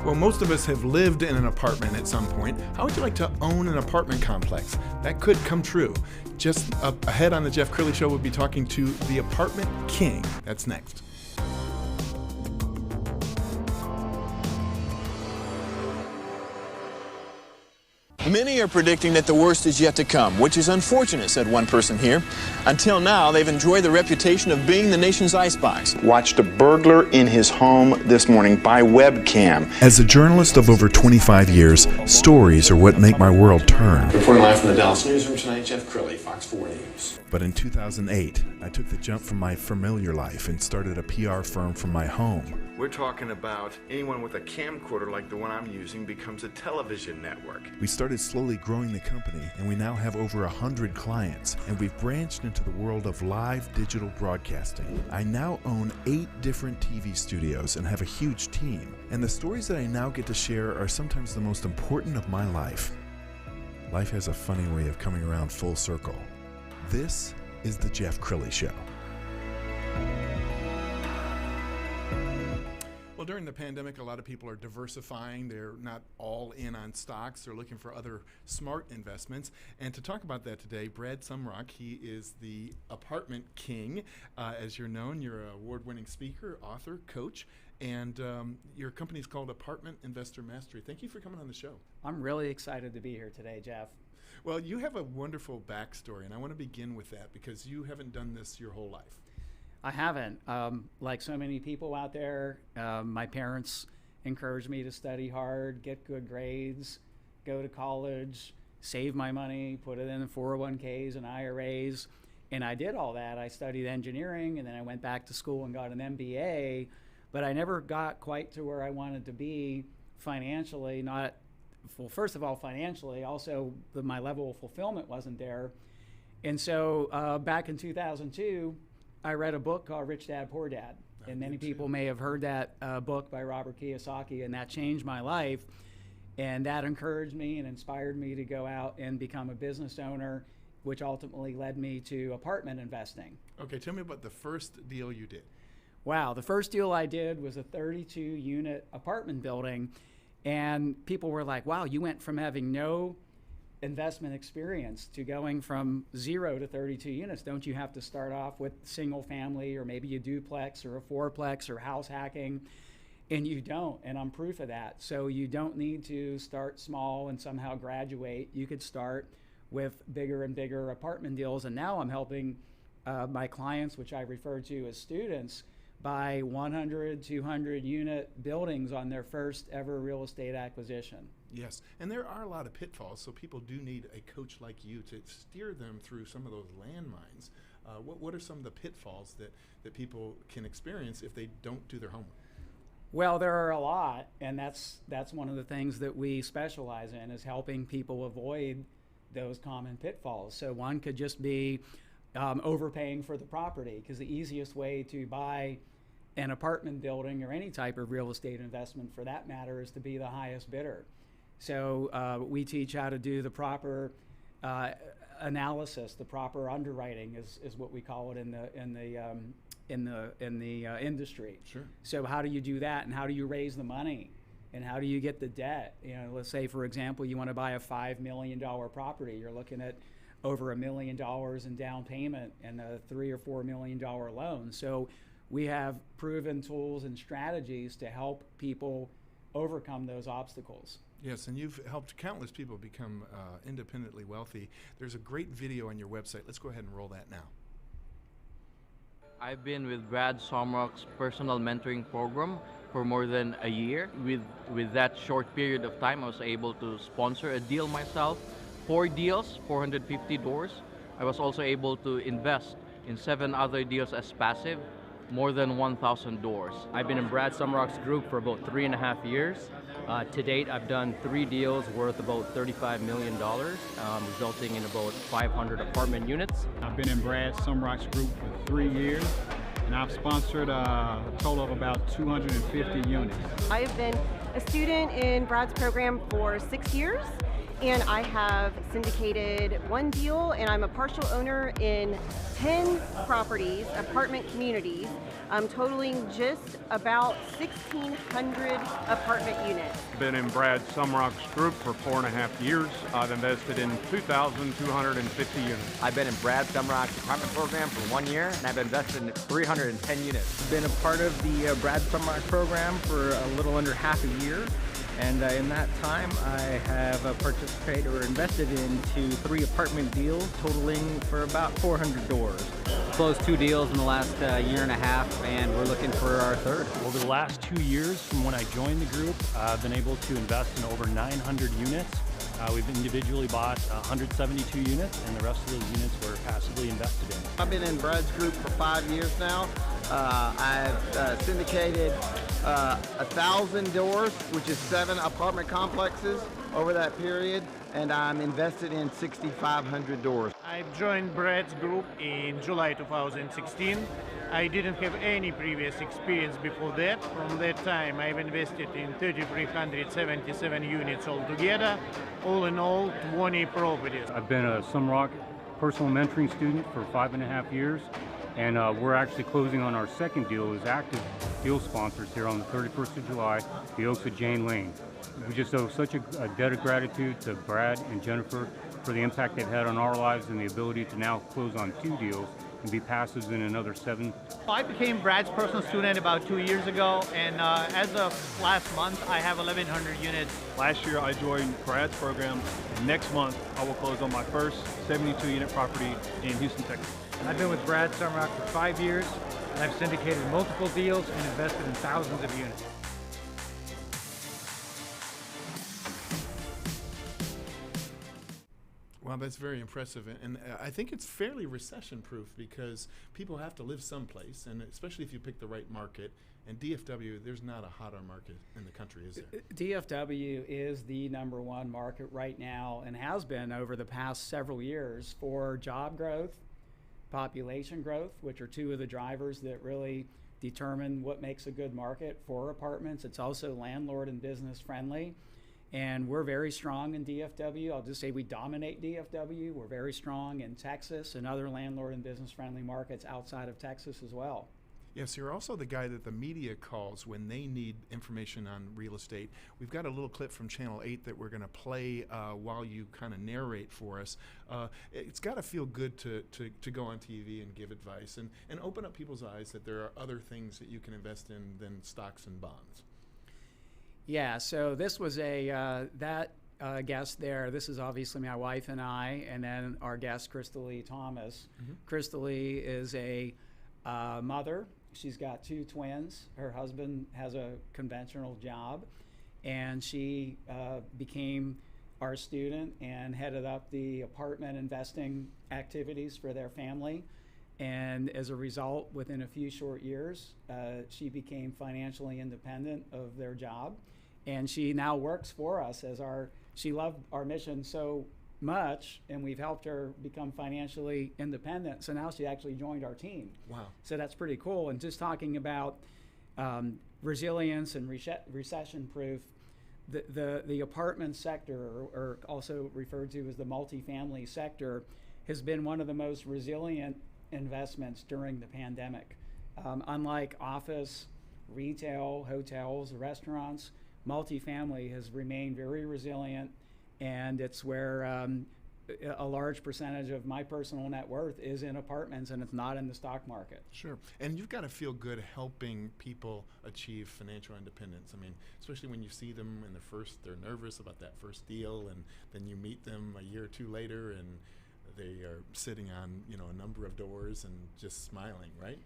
Well, most of us have lived in an apartment at some point. How would you like to own an apartment complex? That could come true. Just up ahead on the Jeff Crilley Show, we'll be talking to the apartment king. That's next. Many are predicting that the worst is yet to come, which is unfortunate, said one person here. Until now, they've enjoyed the reputation of being the nation's icebox. Watched a burglar in his home this morning by webcam. As a journalist of over 25 years, stories are what make my world turn. Reporting live from the Dallas newsroom tonight, Jeff Crilley, Fox 4 News. But in 2008, I took the jump from my familiar life and started a PR firm from my home. We're talking about anyone with a camcorder like the one I'm using becomes a television network. We started slowly growing the company, and we now have over 100 clients, and we've branched into the world of live digital broadcasting. I now own 8 different TV studios and have a huge team, and the stories that I now get to share are sometimes the most important of my life. Life has a funny way of coming around full circle. This is the Jeff Crilley Show. Well, during the pandemic, a lot of people are diversifying. They're not all in on stocks. They're looking for other smart investments. And to talk about that today, Brad Sumrok, he is the apartment king. As you're known, you're an award-winning speaker, author, coach, and your company is called Apartment Investor Mastery. Thank you for coming on the show. I'm really excited to be here today, Jeff. Well, you have a wonderful backstory, and I want to begin with that because you haven't done this your whole life. I haven't. Like so many people out there, my parents encouraged me to study hard, get good grades, go to college, save my money, put it in 401ks and IRAs. And I did all that. I studied engineering, and then I went back to school and got an MBA. But I never got quite to where I wanted to be financially. Well, first of all, financially. Also, my level of fulfillment wasn't there. And so back in 2002, I read a book called Rich Dad, Poor Dad. And many people may have heard that book by Robert Kiyosaki, and that changed my life. And that encouraged me and inspired me to go out and become a business owner, which ultimately led me to apartment investing. Okay, tell me about the first deal you did. Wow, the first deal I did was a 32-unit apartment building. And people were like, wow, you went from having no investment experience to going from 0 to 32 units. Don't you have to start off with single family or maybe a duplex or a fourplex or house hacking? And you don't, and I'm proof of that. So you don't need to start small and somehow graduate. You could start with bigger and bigger apartment deals. And now I'm helping my clients, which I refer to as students, buy 100, 200 unit buildings on their first ever real estate acquisition. Yes, and there are a lot of pitfalls, so people do need a coach like you to steer them through some of those landmines. What are some of the pitfalls that people can experience if they don't do their homework? Well, there are a lot, and that's one of the things that we specialize in, is helping people avoid those common pitfalls. So one could just be overpaying for the property, because the easiest way to buy an apartment building or any type of real estate investment for that matter is to be the highest bidder. So we teach how to do the proper analysis, the proper underwriting is what we call it in the industry. Sure. So how do you do that, and how do you raise the money, and how do you get the debt? You know, let's say for example you want to buy a $5 million property. You're looking at over $1 million in down payment and a $3 or $4 million loan. So we have proven tools and strategies to help people overcome those obstacles. Yes, and you've helped countless people become independently wealthy. There's a great video on your website. Let's go ahead and roll that now. I've been with Brad Sumrok's personal mentoring program for more than a year. With that short period of time, I was able to sponsor a deal myself, 4 deals, 450 doors. I was also able to invest in 7 other deals as passive, more than 1,000 doors. I've been in Brad Sumrok's group for about 3.5 years. To date, I've done 3 deals worth about $35 million, resulting in about 500 apartment units. I've been in Brad Sumrok's group for 3 years, and I've sponsored a total of about 250 units. I've been a student in Brad's program for 6 years, and I have syndicated one deal, and I'm a partial owner in 10 properties, apartment communities, totaling just about 1,600 apartment units. Been in Brad Sumrok's group for 4.5 years. I've invested in 2,250 units. I've been in Brad Sumrok's apartment program for 1 year, and I've invested in 310 units. Been a part of the Brad Sumrok program for a little under half a year. And in that time, I have participated or invested into 3 apartment deals totaling for about 400 doors. Closed 2 deals in the last year and a half, and we're looking for our third. Over the last 2 years from when I joined the group, I've been able to invest in over 900 units. We've individually bought 172 units, and the rest of those units were passively invested in. I've been in Brad's group for 5 years now. I've syndicated 1,000 doors, which is 7 apartment complexes over that period, and I'm invested in 6,500 doors. I've joined Brad's group in July 2016. I didn't have any previous experience before that. From that time, I've invested in 3,377 units altogether. All in all, 20 properties. I've been a Sumrok personal mentoring student for 5.5 years, and we're actually closing on our second deal as active deal sponsors here on the 31st of July, the Oaks at Jane Lane. We just owe such a debt of gratitude to Brad and Jennifer for the impact they've had on our lives and the ability to now close on 2 deals and be passives in another 7. I became Brad's personal student about 2 years ago, and as of last month, I have 1,100 units. Last year, I joined Brad's program. Next month, I will close on my first 72-unit property in Houston, Texas. I've been with Brad Sumrok for 5 years, and I've syndicated multiple deals and invested in thousands of units. Well, that's very impressive, and I think it's fairly recession-proof because people have to live someplace, and especially if you pick the right market. And DFW, there's not a hotter market in the country, is there? DFW is the #1 market right now, and has been over the past several years for job growth, population growth, which are 2 of the drivers that really determine what makes a good market for apartments. It's also landlord and business friendly. And we're very strong in DFW. I'll just say we dominate DFW. We're very strong in Texas and other landlord and business friendly markets outside of Texas as well. Yes, you're also the guy that the media calls when they need information on real estate. We've got a little clip from Channel 8 that we're going to play while you kind of narrate for us. It's got to feel good to go on TV and give advice and open up people's eyes that there are other things that you can invest in than stocks and bonds. Yeah, so this was that guest there. This is obviously my wife and I, and then our guest, Crystal Lee Thomas. Mm-hmm. Crystal Lee is a mother. She's got 2 twins. Her husband has a conventional job, and she became our student and headed up the apartment investing activities for their family. And as a result, within a few short years, she became financially independent of their job. And she now works for us as she loved our mission so much, and we've helped her become financially independent. So now she actually joined our team. Wow. So that's pretty cool. And just talking about resilience and recession-proof, the apartment sector, or also referred to as the multifamily sector, has been one of the most resilient investments during the pandemic. Unlike office, retail, hotels, restaurants, multifamily has remained very resilient, and it's where a large percentage of my personal net worth is in apartments, and it's not in the stock market. Sure. And you've got to feel good helping people achieve financial independence. I mean, especially when you see them in they're nervous about that first deal, and then you meet them a year or 2 later, and they are sitting on, a number of doors and just smiling, right?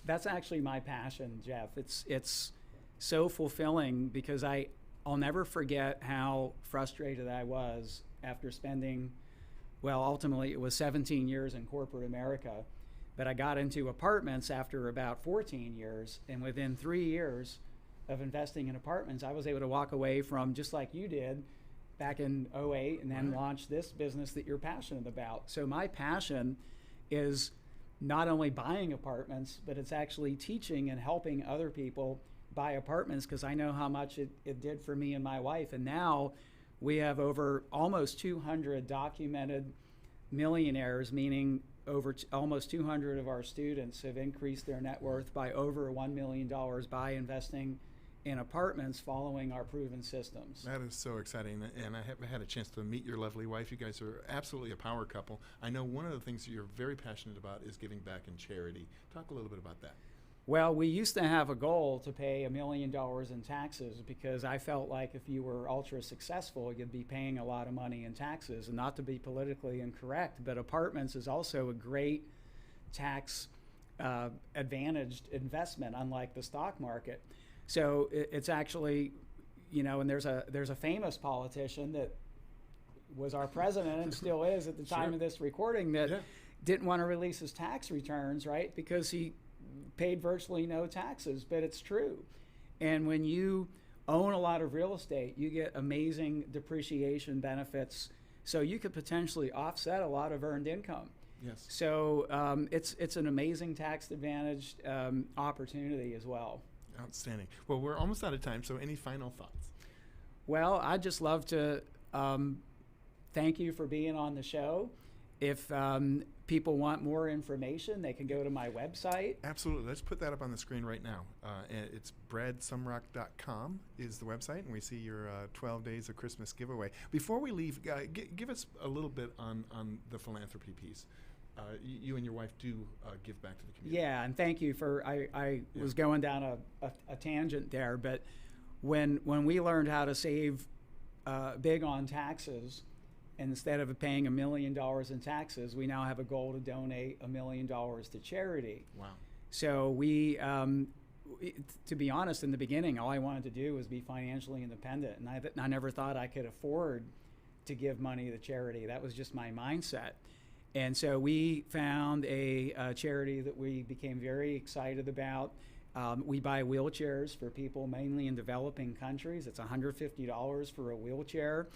That's actually my passion, Jeff. It's so fulfilling because I'll never forget how frustrated I was after spending, ultimately it was 17 years in corporate America, but I got into apartments after about 14 years, and within 3 years of investing in apartments, I was able to walk away from, just like you did back in 2008, and then launch this business that you're passionate about. So my passion is not only buying apartments, but it's actually teaching and helping other people buy apartments, because I know how much it did for me and my wife. And now We have over almost 200 documented millionaires, meaning almost 200 of our students have increased their net worth by over $1 million by investing in apartments following our proven systems. That is so exciting, and I have had a chance to meet your lovely wife. You guys are absolutely a power couple. I know one of the things you're very passionate about is giving back in charity. Talk a little bit about that. Well, we used to have a goal to pay $1 million in taxes because I felt like if you were ultra successful, you'd be paying a lot of money in taxes. And not to be politically incorrect, but apartments is also a great tax advantaged investment, unlike the stock market. So it's actually, you know, and there's a famous politician that was our president and still is at the time of this recording that didn't want to release his tax returns, right? Because he paid virtually no taxes, but it's true. And when you own a lot of real estate, you get amazing depreciation benefits, so you could potentially offset a lot of earned income. Yes. So it's an amazing tax advantaged opportunity as well. Outstanding. Well, we're almost out of time, so any final thoughts? Well, I'd just love to thank you for being on the show. If people want more information, they can go to my website. Absolutely. Let's put that up on the screen right now. It's bradsumrok.com is the website, and we see your 12 Days of Christmas giveaway. Before we leave, give us a little bit on the philanthropy piece. You and your wife do give back to the community. Yeah, and thank you for, I was going down a tangent there, but when we learned how to save big on taxes, instead of paying $1 million in taxes, we now have a goal to donate $1 million to charity. Wow. So we, to be honest, in the beginning, all I wanted to do was be financially independent, and I never thought I could afford to give money to charity. That was just my mindset. And so we found a charity that we became very excited about. We buy wheelchairs for people mainly in developing countries. It's $150 for a wheelchair.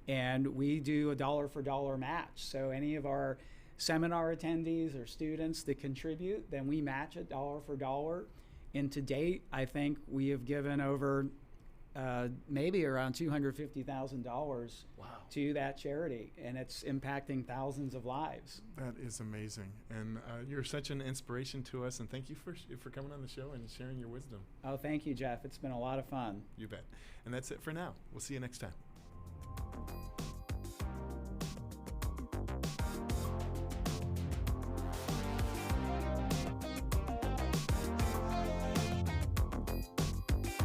And we do a dollar for dollar match. So any of our seminar attendees or students that contribute, then we match it dollar for dollar. And to date, I think we have given over maybe around $250,000 to that charity, and it's impacting thousands of lives. That is amazing, and you're such an inspiration to us, and thank you for coming on the show and sharing your wisdom. Oh, thank you, Jeff. It's been a lot of fun. You bet. And that's it for now. We'll see you next time.